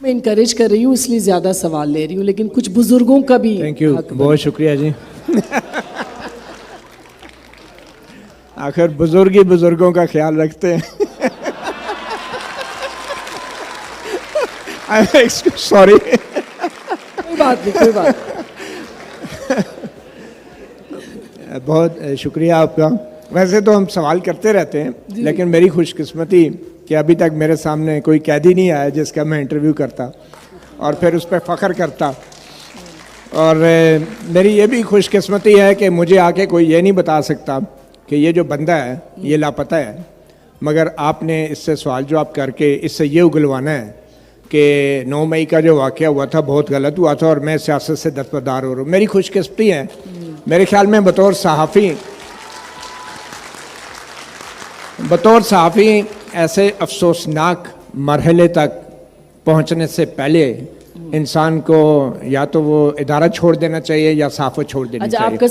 میں انکریج کر رہی ہوں اس لیے زیادہ سوال لے رہی ہوں, لیکن کچھ بزرگوں کا بھی. تھینک یو, بہت شکریہ جی. آخر بزرگی بزرگوں کا خیال رکھتے ہیں. سوری, کوئی بات نہیں, کوئی بات. بہت شکریہ آپ کا. ویسے تو ہم سوال کرتے رہتے ہیں, لیکن میری خوش قسمتی کہ ابھی تک میرے سامنے کوئی قیدی نہیں آیا جس کا میں انٹرویو کرتا اور پھر اس پہ فخر کرتا. اور میری یہ بھی خوش قسمتی ہے کہ مجھے آ کے کوئی یہ نہیں بتا سکتا کہ یہ جو بندہ ہے یہ لاپتہ ہے, مگر آپ نے اس سے سوال جواب کر کے اس سے یہ اگلوانا ہے کہ 9 مئی کا جو واقعہ ہوا تھا بہت غلط ہوا تھا اور میں سیاست سے دستبردار ہو رہا ہوں. میری خوش قسمتی ہے. میرے خیال میں بطور صحافی ایسے افسوسناک مرحلے تک پہنچنے سے پہلے انسان کو یا تو وہ ادارہ چھوڑ دینا چاہیے یا صحافت چھوڑ دینی اچھا, چاہیے. آپ کا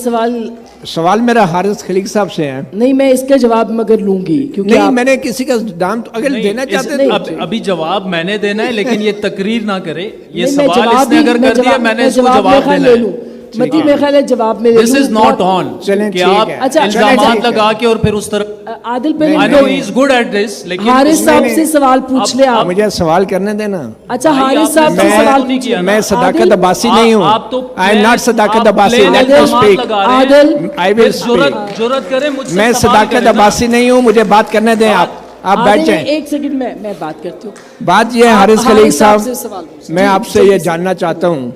سوال میرا حارث خلیق صاحب سے ہے. نہیں, میں اس کا جواب مگر لوں گی کیونکہ نہیں, میں نے کسی کا دام تو اگر دینا چاہتے ہیں. ابھی جواب میں نے دینا ہے, لیکن یہ تقریر نہ کرے. یہ سوال اس نے اگر کر دیا میں نے اس کو جواب دینا ہے. متی میں خیال ہے جواب میں This is not on کہ آپ الزامات لگا کے اور پھر اس طرح. عادل I know he is good at this, لیکن حارث صاحب سے سوال پوچھ لے آپ. مجھے سوال کرنے دینا. اچھا, حارث صاحب سے سوال پوچھ لے. میں صداقت عباسی نہیں ہوں. I am not صداقت Abbasi. Let me speak. Adil, I will speak. جرأت کریں مجھ سے. میں صداقت عباسی نہیں ہوں, مجھے بات کرنے دیں. آپ بیٹھ جائیں. ایک سیکنڈ میں بات کرتی ہوں. بات یہ ہے حارث خلیق صاحب, میں آپ سے یہ جاننا چاہتا ہوں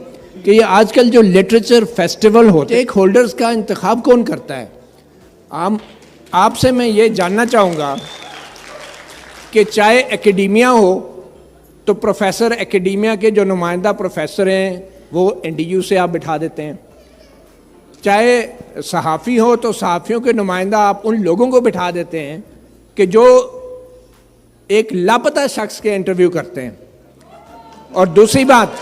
کہ یہ آج کل جو لٹریچر فیسٹیول ہوتے ہیں, ایک ہولڈرز کا انتخاب کون کرتا ہے؟ آپ سے میں یہ جاننا چاہوں گا کہ چاہے اکیڈیمیا ہو تو پروفیسر اکیڈیمیا کے جو نمائندہ پروفیسر ہیں وہ این ڈی یو سے آپ بٹھا دیتے ہیں, چاہے صحافی ہو تو صحافیوں کے نمائندہ آپ ان لوگوں کو بٹھا دیتے ہیں کہ جو ایک لاپتہ شخص کے انٹرویو کرتے ہیں. اور دوسری بات,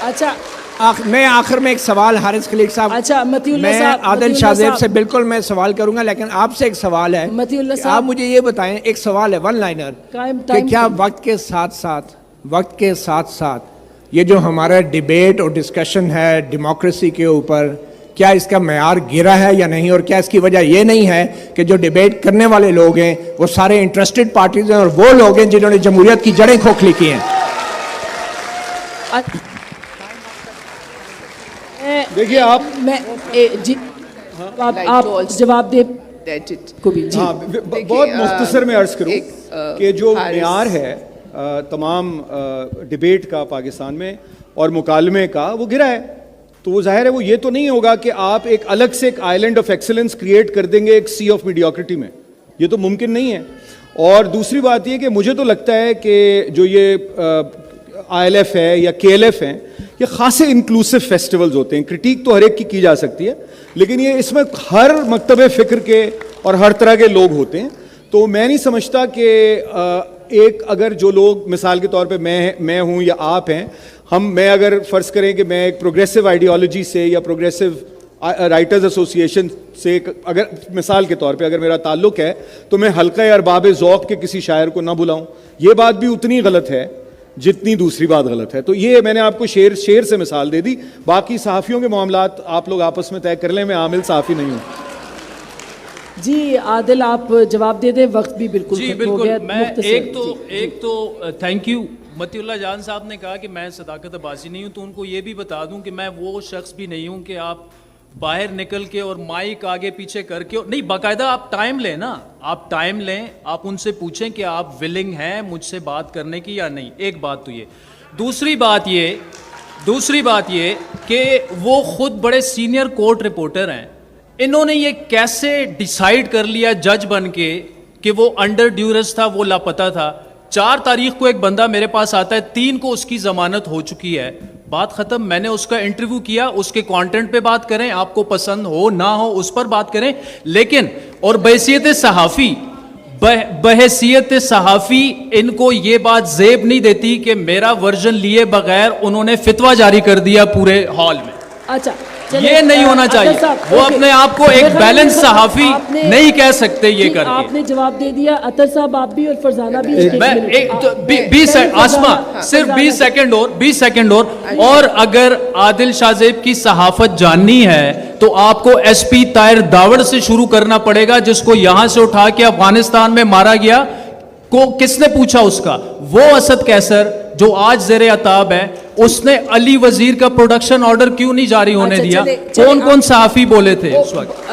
اچھا میں آخر میں ایک سوال حارث خلیق صاحب, اچھا متی اللہ میں صاحب, عادل شاذیب سے بالکل میں سوال کروں گا, لیکن آپ سے ایک سوال ہے. متی اللہ آپ صاحب, مجھے یہ بتائیں, ایک سوال ہے ون لائنر, کہ کیا وقت کے ساتھ ساتھ یہ جو ہمارا ڈیبیٹ اور ڈسکشن ہے ڈیموکریسی کے اوپر, کیا اس کا معیار گرا ہے یا نہیں, اور کیا اس کی وجہ یہ نہیں ہے کہ جو ڈیبیٹ کرنے والے لوگ ہیں وہ سارے انٹرسٹڈ پارٹیز ہیں اور وہ لوگ ہیں جنہوں نے جمہوریت کی جڑیں کھوکھلی کی ہیں؟ دیکھیے آپ جواب دے کو بھی. بہت مختصر میں عرض کروں کہ جو معیار ہے تمام ڈیبیٹ کا پاکستان میں اور مکالمے کا, وہ گرا ہے. تو وہ ظاہر ہے وہ یہ تو نہیں ہوگا کہ آپ ایک الگ سے ایک آئیلینڈ آف ایکسلنس کریٹ کر دیں گے ایک سی آف میڈیوکریٹی میں, یہ تو ممکن نہیں ہے. اور دوسری بات یہ کہ مجھے تو لگتا ہے کہ جو یہ آئی ایل ایف ہے یا کے ایل ایف ہیں, یہ خاصے انکلوسیو فیسٹیولز ہوتے ہیں. کرٹیک تو ہر ایک کی جا سکتی ہے, لیکن یہ اس میں ہر مکتب فکر کے اور ہر طرح کے لوگ ہوتے ہیں. تو میں نہیں سمجھتا کہ ایک اگر جو لوگ مثال کے طور پہ میں ہوں یا آپ ہیں, میں اگر فرض کریں کہ میں ایک پروگریسو آئیڈیالوجی سے یا پروگریسو رائٹرز ایسوسیشن سے اگر مثال کے طور پہ اگر میرا تعلق ہے, تو میں حلقہ ارباب ذوق کے کسی شاعر کو نہ بلاؤں, یہ بات بھی اتنی غلط ہے جتنی دوسری بات غلط ہے. تو یہ میں نے آپ کو شعر سے مثال دے دی. باقی صحافیوں کے معاملات آپ لوگ آپس میں طے کر لیں, میں عامل صحافی نہیں ہوں. جی عادل آپ جواب دے دیں, وقت بھی بالکل جی بالکل. میں ایک تو تھینک یو متی اللہ جان صاحب نے کہا کہ میں صداقت عباسی نہیں ہوں, تو ان کو یہ بھی بتا دوں کہ میں وہ شخص بھی نہیں ہوں کہ آپ باہر نکل کے اور مائک آگے پیچھے کر کے نہیں, باقاعدہ آپ ٹائم لیں نا, آپ ٹائم لیں, آپ ان سے پوچھیں کہ آپ ولنگ ہیں مجھ سے بات کرنے کی یا نہیں. ایک بات تو یہ. دوسری بات یہ کہ وہ خود بڑے سینئر کورٹ رپورٹر ہیں, انہوں نے یہ کیسے ڈیسائیڈ کر لیا جج بن کے کہ وہ انڈر ڈیورس تھا, وہ لاپتہ تھا. 4 تاریخ کو ایک بندہ میرے پاس آتا ہے, 3 کو اس کی ضمانت ہو چکی ہے, بات ختم. میں نے اس کا انٹرویو کیا, اس کے کانٹینٹ پہ بات کریں, آپ کو پسند ہو نہ ہو اس پر بات کریں, لیکن اور بحیثیت صحافی ان کو یہ بات زیب نہیں دیتی کہ میرا ورژن لیے بغیر انہوں نے فتویٰ جاری کر دیا پورے ہال میں. اچھا یہ نہیں ہونا چاہیے. وہ اپنے آپ کو ایک بیلنس صحافی نہیں کہہ سکتے یہ کر کے. آپ نے جواب دے دیا. اطہر صاحب آپ بھی اور فرزانہ بھی. میں 20 آسما صرف 20 سیکنڈ اور اگر عادل شاہ زیب کی صحافت جاننی ہے تو آپ کو ایس پی طاہر داوڑ سے شروع کرنا پڑے گا, جس کو یہاں سے اٹھا کے افغانستان میں مارا گیا. کو کس نے پوچھا اس کا؟ وہ اسد کیسر جو آج زیر عتاب ہے, اس نے علی وزیر کا پروڈکشن آرڈر کیوں نہیں جاری ہونے دیا؟ کون کون صحافی بولے تھے اس وقت؟